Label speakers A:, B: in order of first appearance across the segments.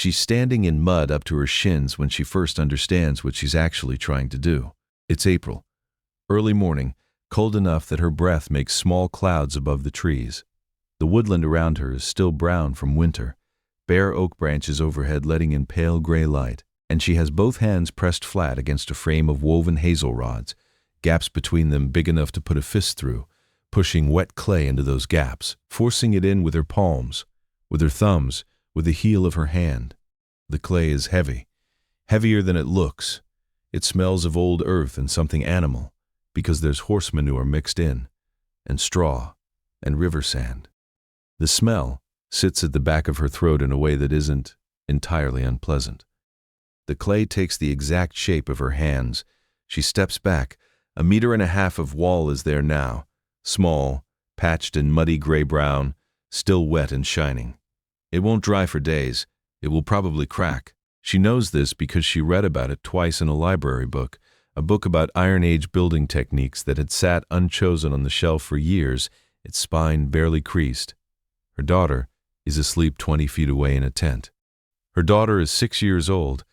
A: She's standing in mud up to her shins when she first understands what she's actually trying to do. It's April. Early morning, cold enough that her breath makes small clouds above the trees. The woodland around her is still brown from winter, bare oak branches overhead letting in pale gray light, and she has both hands pressed flat against a frame of woven hazel rods, gaps between them big enough to put a fist through, pushing wet clay into those gaps, forcing it in with her palms, with her thumbs, with the heel of her hand. The clay is heavy, heavier than it looks. It smells of old earth and something animal, because there's horse manure mixed in, and straw, and river sand. The smell sits at the back of her throat in a way that isn't entirely unpleasant. The clay takes the exact shape of her hands. She steps back. 1.5 meters of wall is there now, small, patched in muddy gray-brown, still wet and shining. It won't dry for days. It will probably crack. She knows this because she read about it twice in a library book, a book about Iron Age building techniques that had sat unchosen on the shelf for years, its spine barely creased. Her daughter is asleep 20 feet away in a tent. Her daughter is 6 years old.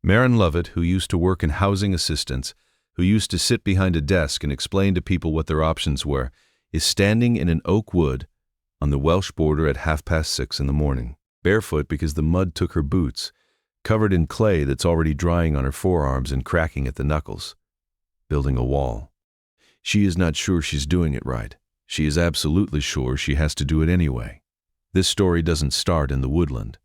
A: Maren Lovett, who used to work in housing assistance, who used to sit behind a desk and explain to people what their options were, is standing in an oak wood on the Welsh border at 6:30 in the morning, barefoot because the mud took her boots, covered in clay that's already drying on her forearms and cracking at the knuckles, building a wall. She is not sure she's doing it right. She is absolutely sure she has to do it anyway. This story doesn't start in the woodland.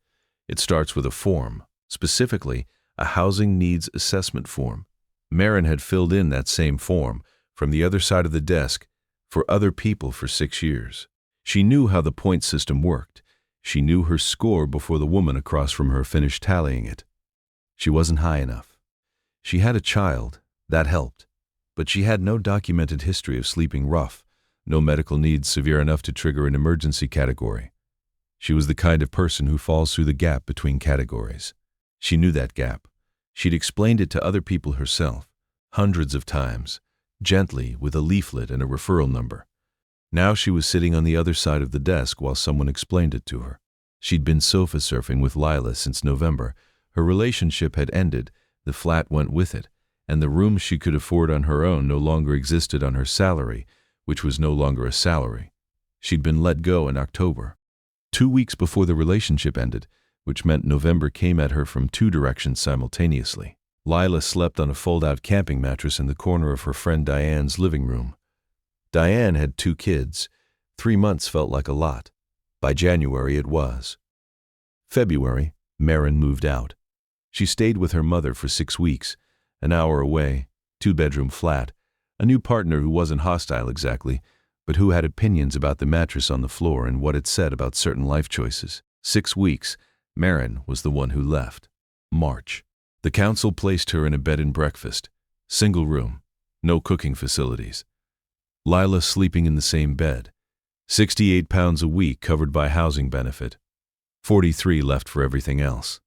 A: It starts with a form, specifically a housing needs assessment form. Maren had filled in that same form from the other side of the desk for other people for 6 years. She knew how the point system worked. She knew her score before the woman across from her finished tallying it. She wasn't high enough. She had a child. That helped. But she had no documented history of sleeping rough, no medical needs severe enough to trigger an emergency category. She was the kind of person who falls through the gap between categories. She knew that gap. She'd explained it to other people herself, hundreds of times, gently with a leaflet and a referral number. Now she was sitting on the other side of the desk while someone explained it to her. She'd been sofa surfing with Lila since November. Her relationship had ended, the flat went with it, and the room she could afford on her own no longer existed on her salary, which was no longer a salary. She'd been let go in October. 2 weeks before the relationship ended, which meant November came at her from 2 directions simultaneously. Lila slept on a fold-out camping mattress in the corner of her friend Diane's living room. Diane had 2 kids. 3 months felt like a lot. By January it was. February, Maren moved out. She stayed with her mother for 6 weeks, an hour away, 2-bedroom flat, a new partner who wasn't hostile exactly, but who had opinions about the mattress on the floor and what it said about certain life choices. 6 weeks, Maren was the one who left. March. The council placed her in a bed and breakfast, single room, no cooking facilities. Lila sleeping in the same bed, 68 pounds a week covered by housing benefit, 43 left for everything else.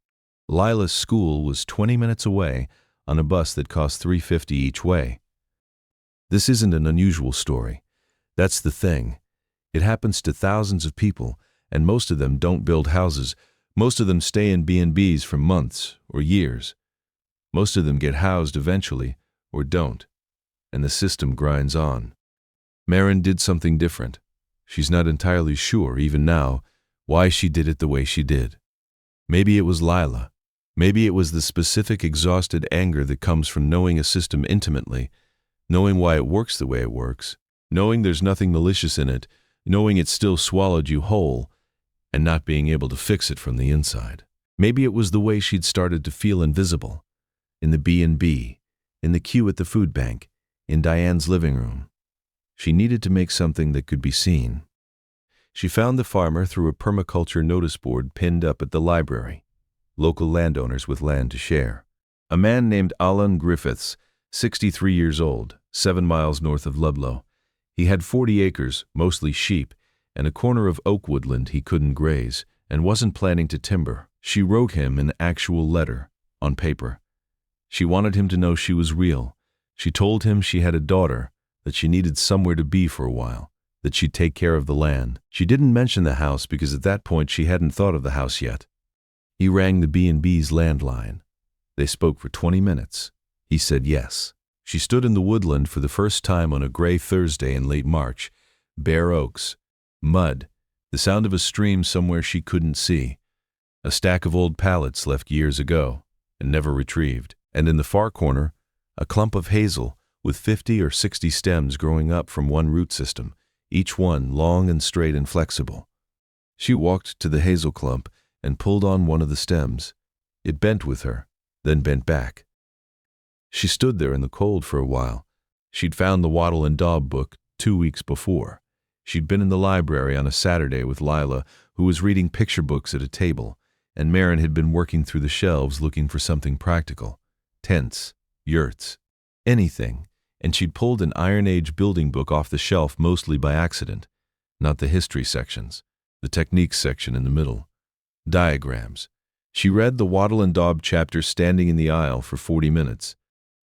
A: Lila's school was 20 minutes away on a bus that cost $3.50 each way. This isn't an unusual story. That's the thing. It happens to thousands of people, and most of them don't build houses. Most of them stay in B&Bs for months or years. Most of them get housed eventually, or don't, and the system grinds on. Maren did something different. She's not entirely sure, even now, why she did it the way she did. Maybe it was Lila. Maybe it was the specific exhausted anger that comes from knowing a system intimately, knowing why it works the way it works, knowing there's nothing malicious in it, knowing it still swallowed you whole, and not being able to fix it from the inside. Maybe it was the way she'd started to feel invisible. In the B&B, in the queue at the food bank, in Diane's living room. She needed to make something that could be seen. She found the farmer through a permaculture notice board pinned up at the library. Local landowners with land to share. A man named Alan Griffiths, 63 years old, 7 miles north of Ludlow. He had 40 acres, mostly sheep, and a corner of oak woodland he couldn't graze, and wasn't planning to timber. She wrote him an actual letter, on paper. She wanted him to know she was real. She told him she had a daughter, that she needed somewhere to be for a while, that she'd take care of the land. She didn't mention the house because at that point she hadn't thought of the house yet. He rang the B&B's landline. They spoke for 20 minutes. He said yes. She stood in the woodland for the first time on a gray Thursday in late March. Bare oaks, mud, the sound of a stream somewhere she couldn't see, a stack of old pallets left years ago and never retrieved, and in the far corner, a clump of hazel with 50 or 60 stems growing up from one root system, each one long and straight and flexible. She walked to the hazel clump and pulled on one of the stems. It bent with her, then bent back. She stood there in the cold for a while. She'd found the Wattle and Daub book 2 weeks before. She'd been in the library on a Saturday with Lila, who was reading picture books at a table, and Marin had been working through the shelves looking for something practical. Tents, yurts, anything, and she'd pulled an Iron Age building book off the shelf mostly by accident. Not the history sections, the techniques section in the middle. Diagrams. She read the Wattle and Daub chapter standing in the aisle for 40 minutes.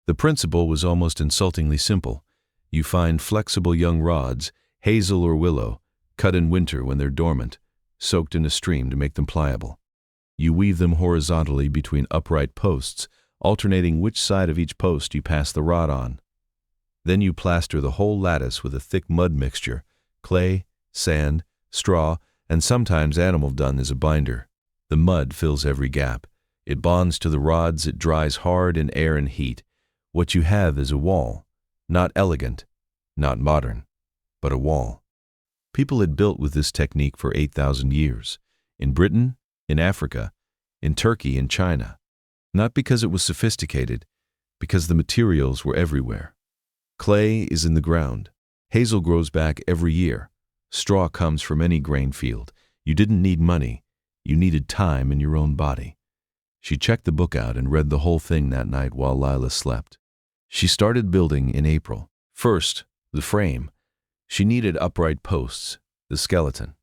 A: The principle was almost insultingly simple. You find flexible young rods, hazel or willow, cut in winter when they're dormant, soaked in a stream to make them pliable. You weave them horizontally between upright posts, alternating which side of each post you pass the rod on. Then you plaster the whole lattice with a thick mud mixture, clay, sand, straw, and sometimes animal dung as a binder. The mud fills every gap. It bonds to the rods, it dries hard in air and heat. What you have is a wall, not elegant, not modern, but a wall. People had built with this technique for 8,000 years, in Britain, in Africa, in Turkey, in China. Not because it was sophisticated, because the materials were everywhere. Clay is in the ground. Hazel grows back every year. Straw comes from any grain field. You didn't need money. You needed time in your own body. She checked the book out and read the whole thing that night while Lila slept. She started building in April. First, the frame. She needed upright posts, the skeleton.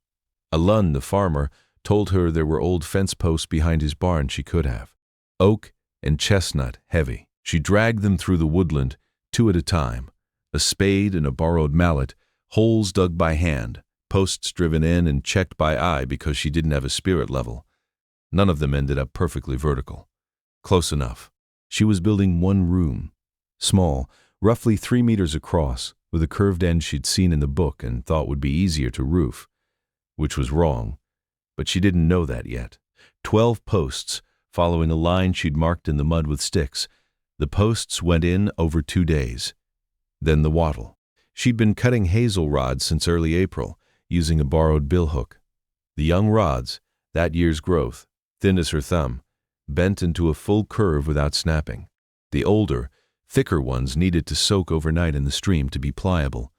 A: Alun, the farmer, told her there were old fence posts behind his barn she could have. Oak and chestnut, heavy. She dragged them through the woodland, 2 at a time. A spade and a borrowed mallet, holes dug by hand, posts driven in and checked by eye because she didn't have a spirit level. None of them ended up perfectly vertical. Close enough. She was building one room. Small, roughly 3 meters across, with a curved end she'd seen in the book and thought would be easier to roof. Which was wrong, but she didn't know that yet. 12 posts, following a line she'd marked in the mud with sticks. The posts went in over 2 days. Then the wattle. She'd been cutting hazel rods since early April, using a borrowed billhook. The young rods, that year's growth, thin as her thumb, bent into a full curve without snapping. The older, thicker ones needed to soak overnight in the stream to be pliable.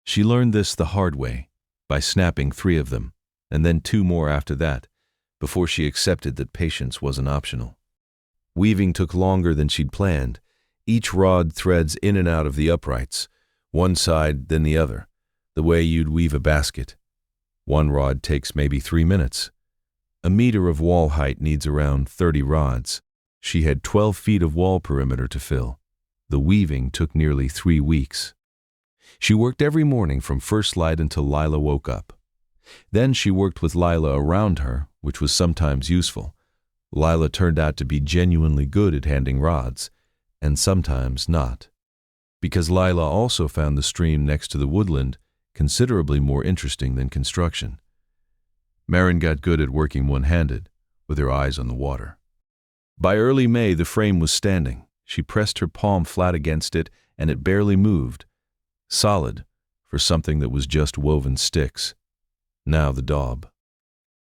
A: She learned this the hard way, by snapping 3 of them, and then 2 more after that, before she accepted that patience wasn't optional. Weaving took longer than she'd planned. Each rod threads in and out of the uprights, one side then the other, the way you'd weave a basket. One rod takes maybe 3 minutes. A meter of wall height needs around 30 rods. She had 12 feet of wall perimeter to fill. The weaving took nearly 3 weeks. She worked every morning from first light until Lila woke up. Then she worked with Lila around her, which was sometimes useful. Lila turned out to be genuinely good at handing rods, and sometimes not. Because Lila also found the stream next to the woodland considerably more interesting than construction. Marin got good at working one-handed, with her eyes on the water. By early May, the frame was standing. She pressed her palm flat against it, and it barely moved. Solid, for something that was just woven sticks. Now the daub.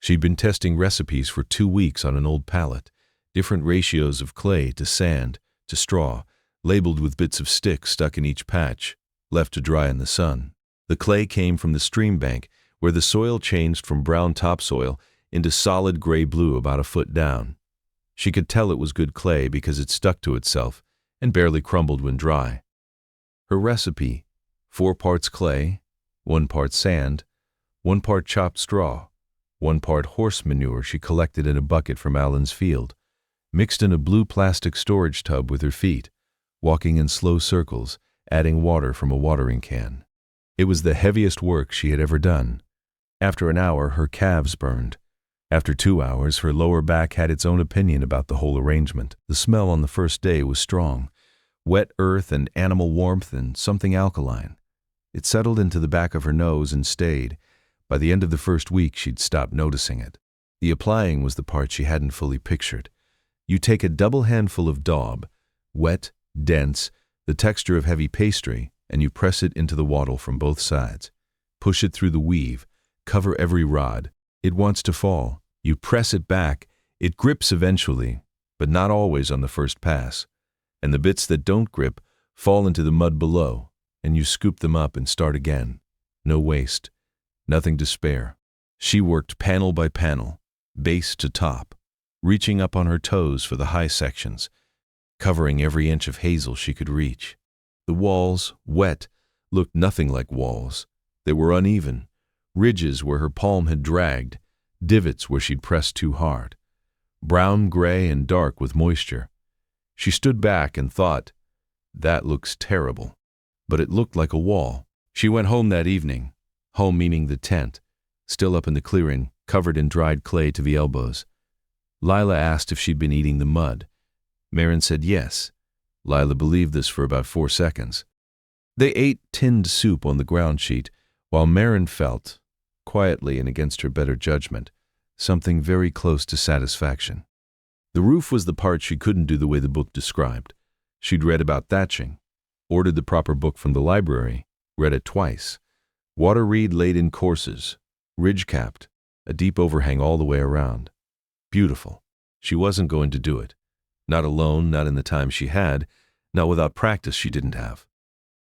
A: She'd been testing recipes for 2 weeks on an old pallet, different ratios of clay to sand to straw, labeled with bits of stick stuck in each patch, left to dry in the sun. The clay came from the streambank, where the soil changed from brown topsoil into solid gray-blue about a foot down. She could tell it was good clay because it stuck to itself and barely crumbled when dry. Her recipe, 4 parts clay, 1 part sand, 1 part chopped straw, 1 part horse manure she collected in a bucket from Alan's field, mixed in a blue plastic storage tub with her feet, walking in slow circles, adding water from a watering can. It was the heaviest work she had ever done. After an hour, her calves burned. After 2 hours, her lower back had its own opinion about the whole arrangement. The smell on the first day was strong. Wet earth and animal warmth and something alkaline. It settled into the back of her nose and stayed. By the end of the first week, she'd stopped noticing it. The applying was the part she hadn't fully pictured. You take a double handful of daub, wet, dense, the texture of heavy pastry, and you press it into the wattle from both sides. Push it through the weave, cover every rod. It wants to fall. You press it back. It grips eventually, but not always on the first pass. And the bits that don't grip fall into the mud below, and you scoop them up and start again. No waste, nothing to spare. She worked panel by panel, base to top, reaching up on her toes for the high sections, covering every inch of hazel she could reach. The walls, wet, looked nothing like walls. They were uneven, ridges where her palm had dragged, divots where she'd pressed too hard. Brown, gray, and dark with moisture. She stood back and thought, that looks terrible. But it looked like a wall. She went home that evening, home meaning the tent, still up in the clearing, covered in dried clay to the elbows. Lila asked if she'd been eating the mud. Marin said yes. Lila believed this for about 4 seconds. They ate tinned soup on the ground sheet, while Marin felt, quietly and against her better judgment, something very close to satisfaction. The roof was the part she couldn't do the way the book described. She'd read about thatching, ordered the proper book from the library, read it twice. Water reed laid in courses, ridge-capped, a deep overhang all the way around. Beautiful. She wasn't going to do it. Not alone, not in the time she had, not without practice she didn't have.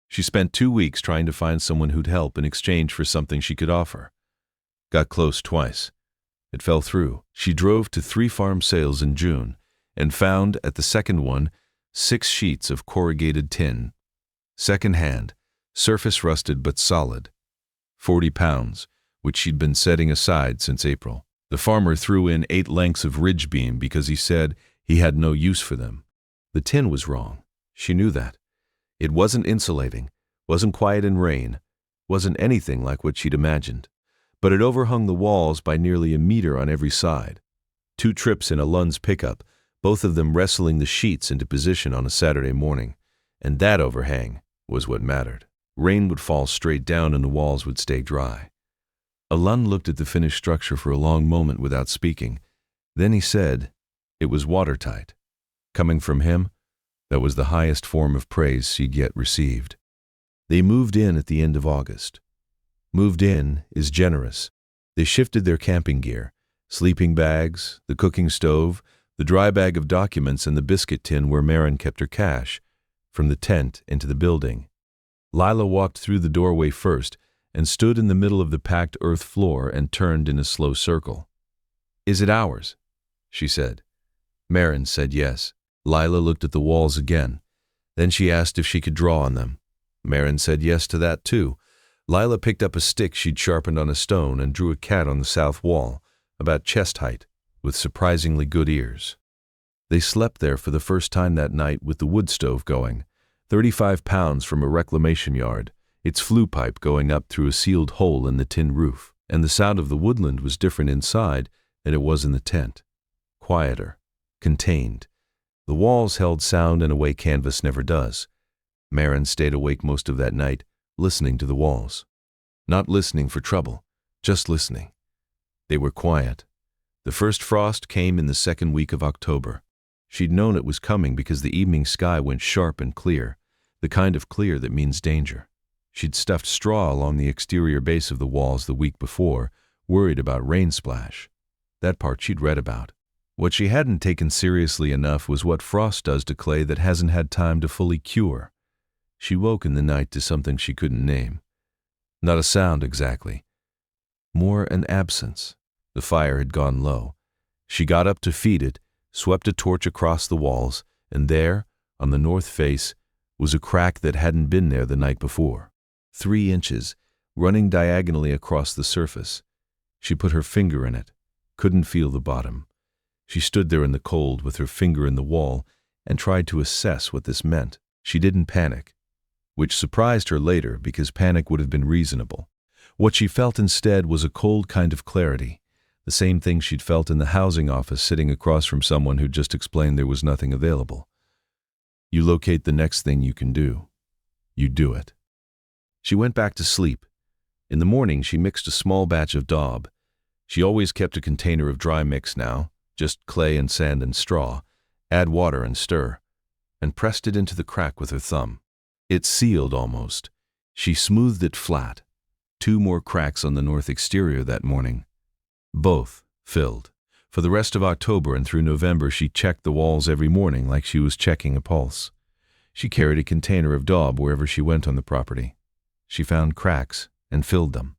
A: She spent 2 weeks trying to find someone who'd help in exchange for something she could offer. Got close twice. It fell through. She drove to 3 farm sales in June and found, at the second one, 6 sheets of corrugated tin. Second-hand, surface rusted but solid. 40 pounds, which she'd been setting aside since April. The farmer threw in 8 lengths of ridge beam because he said he had no use for them. The tin was wrong. She knew that. It wasn't insulating, wasn't quiet in rain, wasn't anything like what she'd imagined. But it overhung the walls by nearly a meter on every side. 2 trips in a Lund's pickup, both of them wrestling the sheets into position on a Saturday morning. And that overhang was what mattered. Rain would fall straight down and the walls would stay dry. Lund looked at the finished structure for a long moment without speaking. Then he said, it was watertight. Coming from him, that was the highest form of praise she'd yet received. They moved in at the end of August. Moved in is generous. They shifted their camping gear, sleeping bags, the cooking stove, the dry bag of documents and the biscuit tin where Marin kept her cash, from the tent into the building. Lila walked through the doorway first and stood in the middle of the packed earth floor and turned in a slow circle. Is it ours? She said. Marin said yes. Lila looked at the walls again. Then she asked if she could draw on them. Marin said yes to that too. Lila picked up a stick she'd sharpened on a stone and drew a cat on the south wall, about chest height, with surprisingly good ears. They slept there for the first time that night with the wood stove going, 35 pounds from a reclamation yard, its flue pipe going up through a sealed hole in the tin roof, and the sound of the woodland was different inside than it was in the tent. Quieter, contained. The walls held sound in a way canvas never does. Marin stayed awake most of that night, listening to the walls. Not listening for trouble, just listening. They were quiet. The first frost came in the second week of October. She'd known it was coming because the evening sky went sharp and clear, the kind of clear that means danger. She'd stuffed straw along the exterior base of the walls the week before, worried about rain splash. That part she'd read about. What she hadn't taken seriously enough was what frost does to clay that hasn't had time to fully cure. She woke in the night to something she couldn't name. Not a sound exactly. More an absence. The fire had gone low. She got up to feed it, swept a torch across the walls, and there, on the north face, was a crack that hadn't been there the night before. 3 inches, running diagonally across the surface. She put her finger in it, couldn't feel the bottom. She stood there in the cold with her finger in the wall and tried to assess what this meant. She didn't panic, which surprised her later because panic would have been reasonable. What she felt instead was a cold kind of clarity, the same thing she'd felt in the housing office sitting across from someone who just explained there was nothing available. You locate the next thing you can do. You do it. She went back to sleep. In the morning, she mixed a small batch of daub. She always kept a container of dry mix now, just clay and sand and straw, add water and stir, and pressed it into the crack with her thumb. It sealed almost. She smoothed it flat. 2 more cracks on the north exterior that morning. Both filled. For the rest of October and through November, she checked the walls every morning like she was checking a pulse. She carried a container of daub wherever she went on the property. She found cracks and filled them.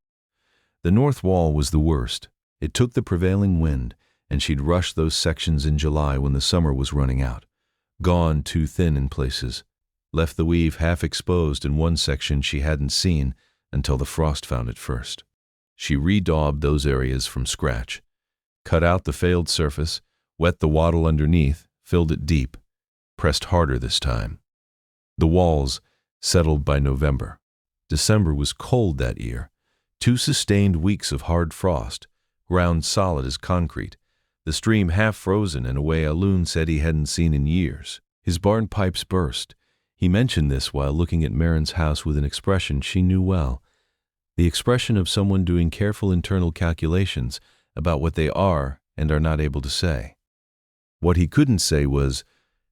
A: The north wall was the worst. It took the prevailing wind, and she'd rushed those sections in July when the summer was running out. Gone too thin in places. Left the weave half exposed in one section she hadn't seen until the frost found it first. She re-daubed those areas from scratch. Cut out the failed surface, wet the wattle underneath, filled it deep, pressed harder this time. The walls settled by November. December was cold that year. 2 sustained weeks of hard frost, ground solid as concrete, the stream half frozen in a way Alun said he hadn't seen in years. His barn pipes burst. He mentioned this while looking at Marin's house with an expression she knew well, the expression of someone doing careful internal calculations about what they are and are not able to say. What he couldn't say was,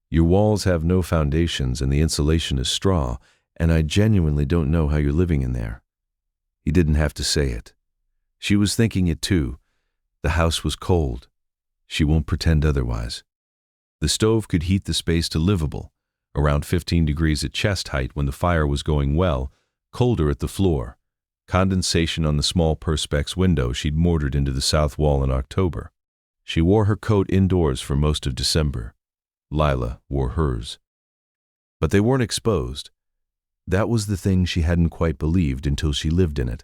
A: "Your walls have no foundations and the insulation is straw, and I genuinely don't know how you're living in there." He didn't have to say it. She was thinking it too. The house was cold. She won't pretend otherwise. The stove could heat the space to livable, around 15 degrees at chest height when the fire was going well, colder at the floor. Condensation on the small perspex window she'd mortared into the south wall in October. She wore her coat indoors for most of December. Lila wore hers. But they weren't exposed. That was the thing she hadn't quite believed until she lived in it.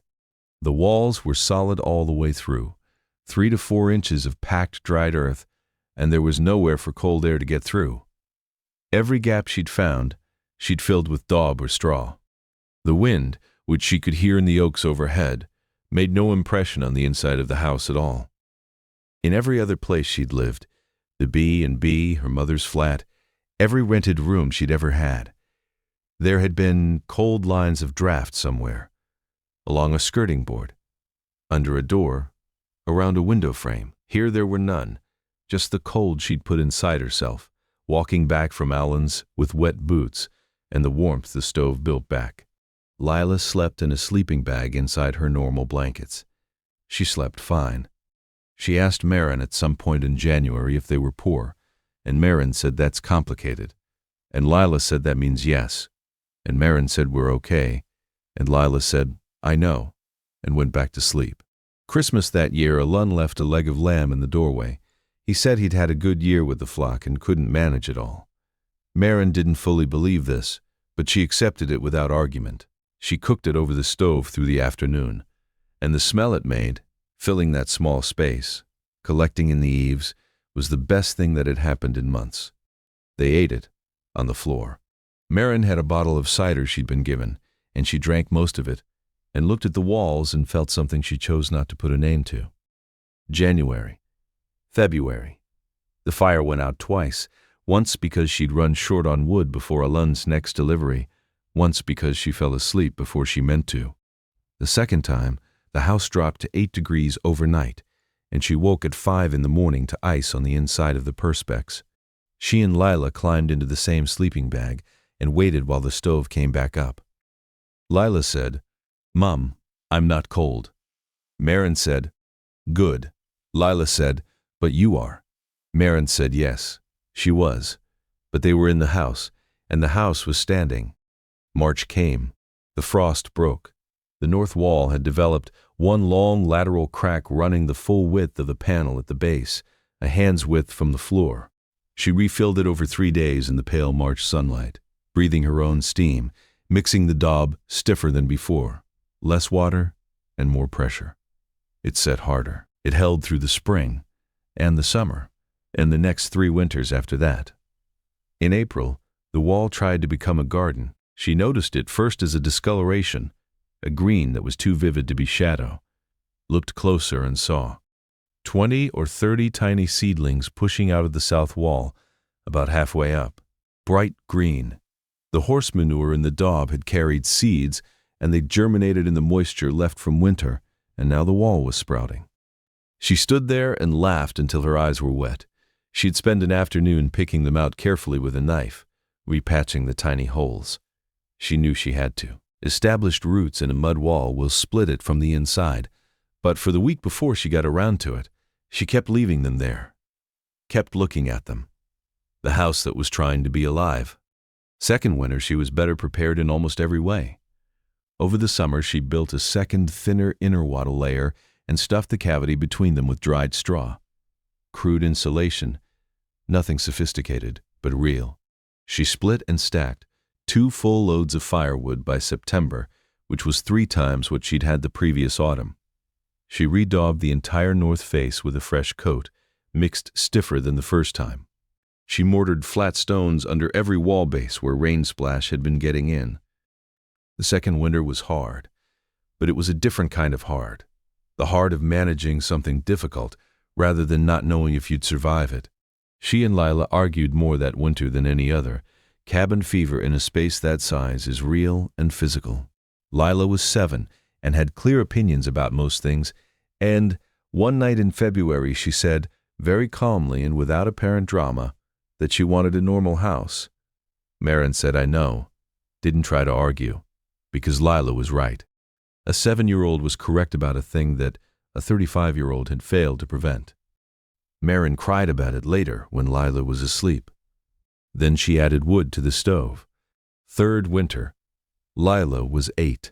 A: The walls were solid all the way through, 3 to 4 inches of packed dried earth, and there was nowhere for cold air to get through. Every gap she'd found, she'd filled with daub or straw. The wind, which she could hear in the oaks overhead, made no impression on the inside of the house at all. In every other place she'd lived, the B&B, her mother's flat, every rented room she'd ever had, there had been cold lines of draft somewhere, along a skirting board, under a door, around a window frame. Here there were none, just the cold she'd put inside herself, walking back from Alan's with wet boots and the warmth the stove built back. Lila slept in a sleeping bag inside her normal blankets. She slept fine. She asked Marin at some point in January if they were poor, and Marin said that's complicated. And Lila said that means yes. And Marin said we're okay, and Lila said, I know, and went back to sleep. Christmas that year, Alun left a leg of lamb in the doorway. He said he'd had a good year with the flock and couldn't manage it all. Marin didn't fully believe this, but she accepted it without argument. She cooked it over the stove through the afternoon, and the smell it made, filling that small space, collecting in the eaves, was the best thing that had happened in months. They ate it, on the floor. Marin had a bottle of cider she'd been given, and she drank most of it, and looked at the walls and felt something she chose not to put a name to. January. February. The fire went out twice, once because she'd run short on wood before Alun's next delivery, once because she fell asleep before she meant to. The second time, the house dropped to 8 degrees overnight, and she woke at 5 in the morning to ice on the inside of the perspex. She and Lila climbed into the same sleeping bag and waited while the stove came back up. Lila said, Mom, I'm not cold. Marin said, Good. Lila said, But you are. Marin said yes, she was. But they were in the house, and the house was standing. March came. The frost broke. The north wall had developed one long lateral crack running the full width of the panel at the base, a hand's width from the floor. She refilled it over 3 days in the pale March sunlight, breathing her own steam, mixing the daub stiffer than before, less water and more pressure. It set harder. It held through the spring and the summer and the next 3 winters after that. In April, the wall tried to become a garden. She noticed it first as a discoloration, a green that was too vivid to be shadow. Looked closer and saw 20 or 30 tiny seedlings pushing out of the south wall, about halfway up. Bright green. The horse manure in the daub had carried seeds, and they germinated in the moisture left from winter, and now the wall was sprouting. She stood there and laughed until her eyes were wet. She'd spend an afternoon picking them out carefully with a knife, repatching the tiny holes. She knew she had to. Established roots in a mud wall will split it from the inside, but for the week before she got around to it, she kept leaving them there, kept looking at them. The house that was trying to be alive. Second winter, she was better prepared in almost every way. Over the summer, she built a second, thinner inner wattle layer and stuffed the cavity between them with dried straw. Crude insulation, nothing sophisticated, but real. She split and stacked 2 full loads of firewood by September, which was 3 times what she'd had the previous autumn. She redaubed the entire north face with a fresh coat, mixed stiffer than the first time. She mortared flat stones under every wall base where rain splash had been getting in. The second winter was hard, but it was a different kind of hard. The hard of managing something difficult rather than not knowing if you'd survive it. She and Lila argued more that winter than any other. Cabin fever in a space that size is real and physical. Lila was 7 and had clear opinions about most things, and one night in February she said, very calmly and without apparent drama, that she wanted a normal house. Marin said, I know, didn't try to argue, because Lila was right. A 7-year-old was correct about a thing that a 35-year-old had failed to prevent. Marin cried about it later when Lila was asleep. Then she added wood to the stove. Third winter. Lila was 8.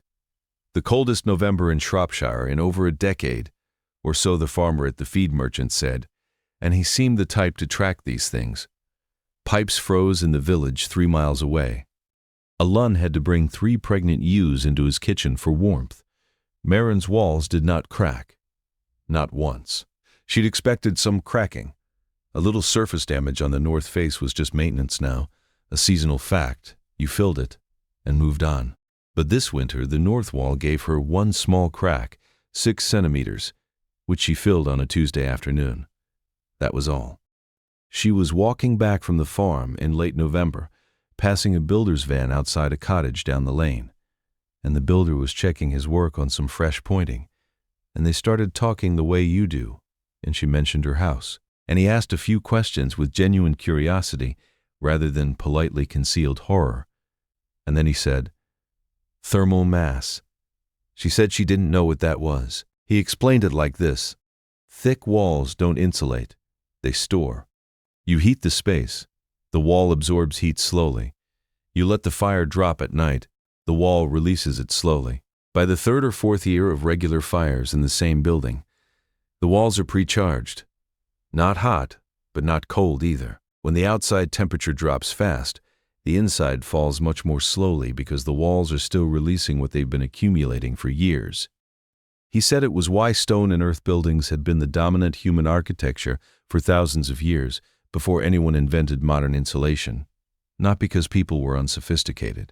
A: The coldest November in Shropshire in over a decade, or so the farmer at the feed merchant said, and he seemed the type to track these things. Pipes froze in the village 3 miles away. A Lun had to bring 3 pregnant ewes into his kitchen for warmth. Marin's walls did not crack. Not once. She'd expected some cracking. A little surface damage on the north face was just maintenance now, a seasonal fact. You filled it and moved on. But this winter, the north wall gave her 1 small crack, 6 centimeters, which she filled on a Tuesday afternoon. That was all. She was walking back from the farm in late November, passing a builder's van outside a cottage down the lane, and the builder was checking his work on some fresh pointing, and they started talking the way you do, and she mentioned her house, and he asked a few questions with genuine curiosity rather than politely concealed horror, and then he said, thermal mass. She said she didn't know what that was. He explained it like this. Thick walls don't insulate, they store. You heat the space. The wall absorbs heat slowly. You let the fire drop at night. The wall releases it slowly. By the 3rd or 4th year of regular fires in the same building, the walls are precharged. Not hot, but not cold either. When the outside temperature drops fast, the inside falls much more slowly because the walls are still releasing what they've been accumulating for years. He said it was why stone and earth buildings had been the dominant human architecture for thousands of years, before anyone invented modern insulation. Not because people were unsophisticated.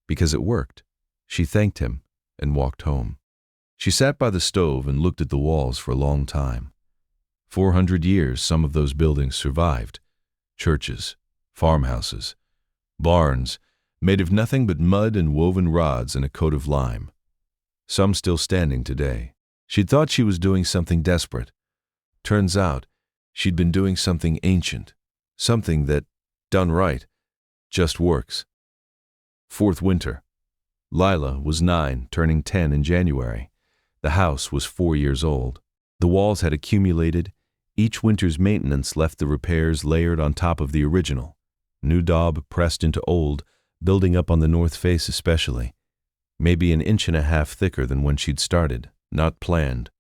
A: Because it worked. She thanked him and walked home. She sat by the stove and looked at the walls for a long time. 400 years some of those buildings survived. Churches, farmhouses, barns, made of nothing but mud and woven rods and a coat of lime. Some still standing today. She'd thought she was doing something desperate. Turns out, she'd been doing something ancient, something that, done right, just works. 4th winter. Lila was 9, turning 10 in January. The house was 4 years old. The walls had accumulated. Each winter's maintenance left the repairs layered on top of the original. New daub pressed into old, building up on the north face especially. Maybe 1.5 inches thicker than when she'd started, not planned.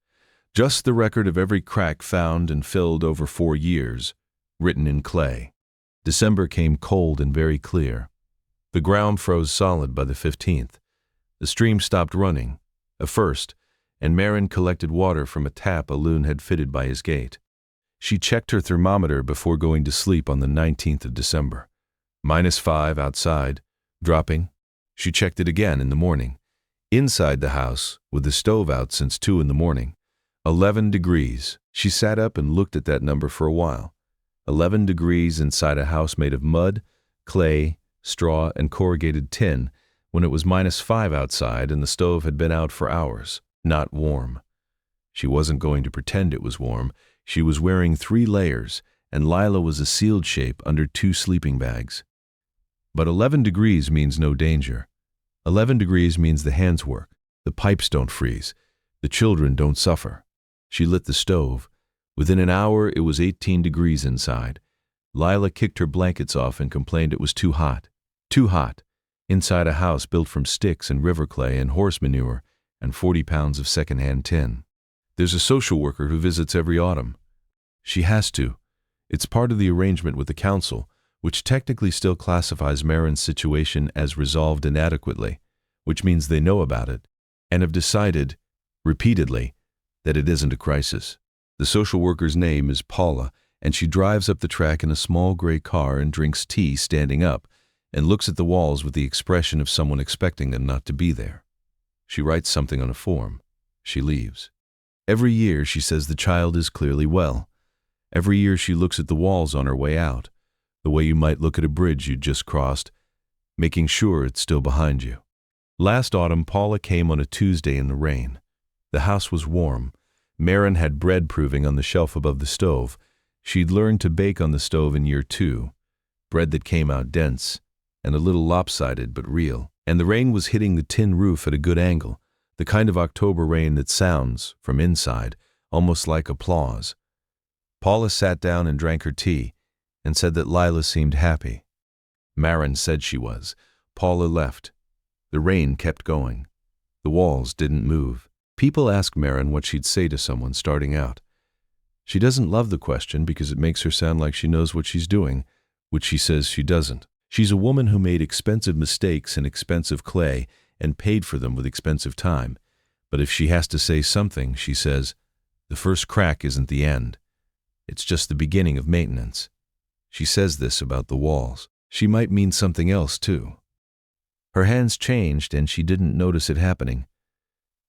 A: Just the record of every crack found and filled over 4 years, written in clay. December came cold and very clear. The ground froze solid by the 15th. The stream stopped running, a first, and Marin collected water from a tap a loon had fitted by his gate. She checked her thermometer before going to sleep on the 19th of December. -5 outside, dropping. She checked it again in the morning. Inside the house, with the stove out since 2 in the morning, 11 degrees. She sat up and looked at that number for a while. 11 degrees inside a house made of mud, clay, straw, and corrugated tin, when it was -5 outside and the stove had been out for hours. Not warm. She wasn't going to pretend it was warm. She was wearing 3 layers, and Lila was a sealed shape under 2 sleeping bags. But 11 degrees means no danger. 11 degrees means the hands work, the pipes don't freeze, the children don't suffer. She lit the stove. Within an hour, it was 18 degrees inside. Lila kicked her blankets off and complained it was too hot. Too hot. Inside a house built from sticks and river clay and horse manure and 40 pounds of secondhand tin. There's a social worker who visits every autumn. She has to. It's part of the arrangement with the council, which technically still classifies Marin's situation as resolved inadequately, which means they know about it and have decided, repeatedly, that it isn't a crisis. The social worker's name is Paula, and she drives up the track in a small gray car and drinks tea standing up and looks at the walls with the expression of someone expecting them not to be there. She writes something on a form. She leaves. Every year she says the child is clearly well. Every year she looks at the walls on her way out, the way you might look at a bridge you'd just crossed, making sure it's still behind you. Last autumn, Paula came on a Tuesday in the rain. The house was warm. Marin had bread proving on the shelf above the stove. She'd learned to bake on the stove in year 2. Bread that came out dense and a little lopsided but real. And the rain was hitting the tin roof at a good angle, the kind of October rain that sounds, from inside, almost like applause. Paula sat down and drank her tea and said that Lila seemed happy. Marin said she was. Paula left. The rain kept going. The walls didn't move. People ask Marin what she'd say to someone starting out. She doesn't love the question because it makes her sound like she knows what she's doing, which she says she doesn't. She's a woman who made expensive mistakes in expensive clay and paid for them with expensive time. But if she has to say something, she says, the first crack isn't the end. It's just the beginning of maintenance. She says this about the walls. She might mean something else, too. Her hands changed and she didn't notice it happening.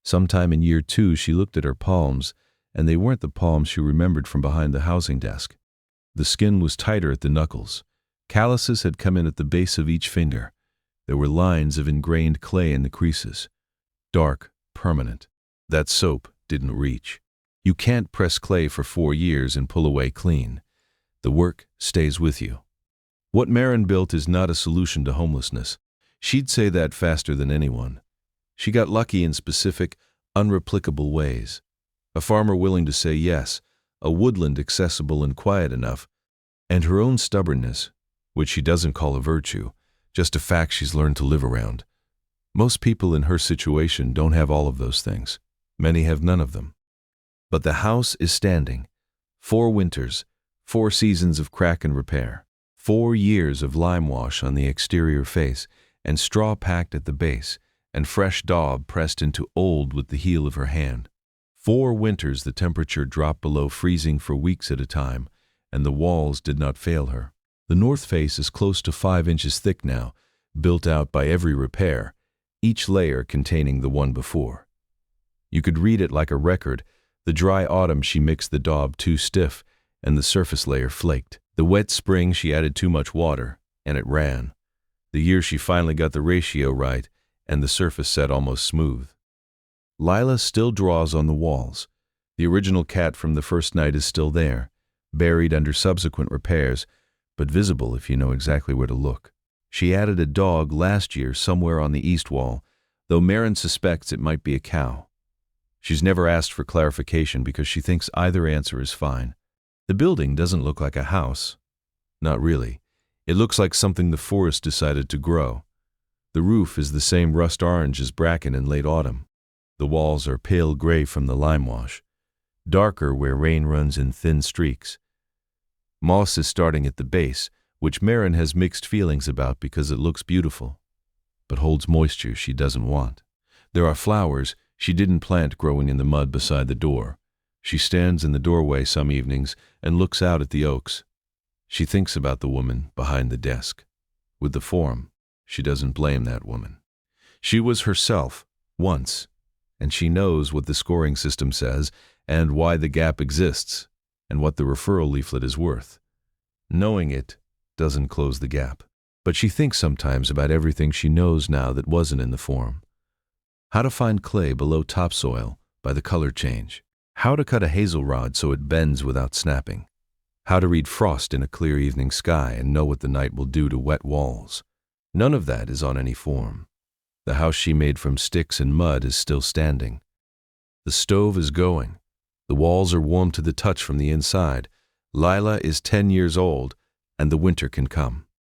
A: Sometime in year 2, she looked at her palms, and they weren't the palms she remembered from behind the housing desk. The skin was tighter at the knuckles. Calluses had come in at the base of each finger. There were lines of ingrained clay in the creases. Dark, permanent. That soap didn't reach. You can't press clay for 4 years and pull away clean. The work stays with you. What Marin built is not a solution to homelessness. She'd say that faster than anyone. She got lucky in specific, unreplicable ways. A farmer willing to say yes, a woodland accessible and quiet enough, and her own stubbornness, which she doesn't call a virtue, just a fact she's learned to live around. Most people in her situation don't have all of those things. Many have none of them. But the house is standing. 4 winters, 4 seasons of crack and repair, 4 years of lime wash on the exterior face, and straw packed at the base, and fresh daub pressed into old with the heel of her hand. 4 winters the temperature dropped below freezing for weeks at a time, and the walls did not fail her. The north face is close to 5 inches thick now, built out by every repair, each layer containing the one before. You could read it like a record. The dry autumn she mixed the daub too stiff, and the surface layer flaked. The wet spring she added too much water, and it ran. The year she finally got the ratio right, and the surface set almost smooth. Lila still draws on the walls. The original cat from the first night is still there, buried under subsequent repairs, but visible if you know exactly where to look. She added a dog last year somewhere on the east wall, though Marin suspects it might be a cow. She's never asked for clarification because she thinks either answer is fine. The building doesn't look like a house. Not really. It looks like something the forest decided to grow. The roof is the same rust orange as bracken in late autumn. The walls are pale gray from the lime wash, darker where rain runs in thin streaks. Moss is starting at the base, which Marin has mixed feelings about because it looks beautiful, but holds moisture she doesn't want. There are flowers she didn't plant growing in the mud beside the door. She stands in the doorway some evenings and looks out at the oaks. She thinks about the woman behind the desk. With the form, she doesn't blame that woman. She was herself, once, and she knows what the scoring system says and why the gap exists, and what the referral leaflet is worth. Knowing it doesn't close the gap, but she thinks sometimes about everything she knows now that wasn't in the form. How to find clay below topsoil by the color change. How to cut a hazel rod so it bends without snapping. How to read frost in a clear evening sky and know what the night will do to wet walls. None of that is on any form. The house she made from sticks and mud is still standing. The stove is going. The walls are warm to the touch from the inside. Lila is 10 years old, and the winter can come.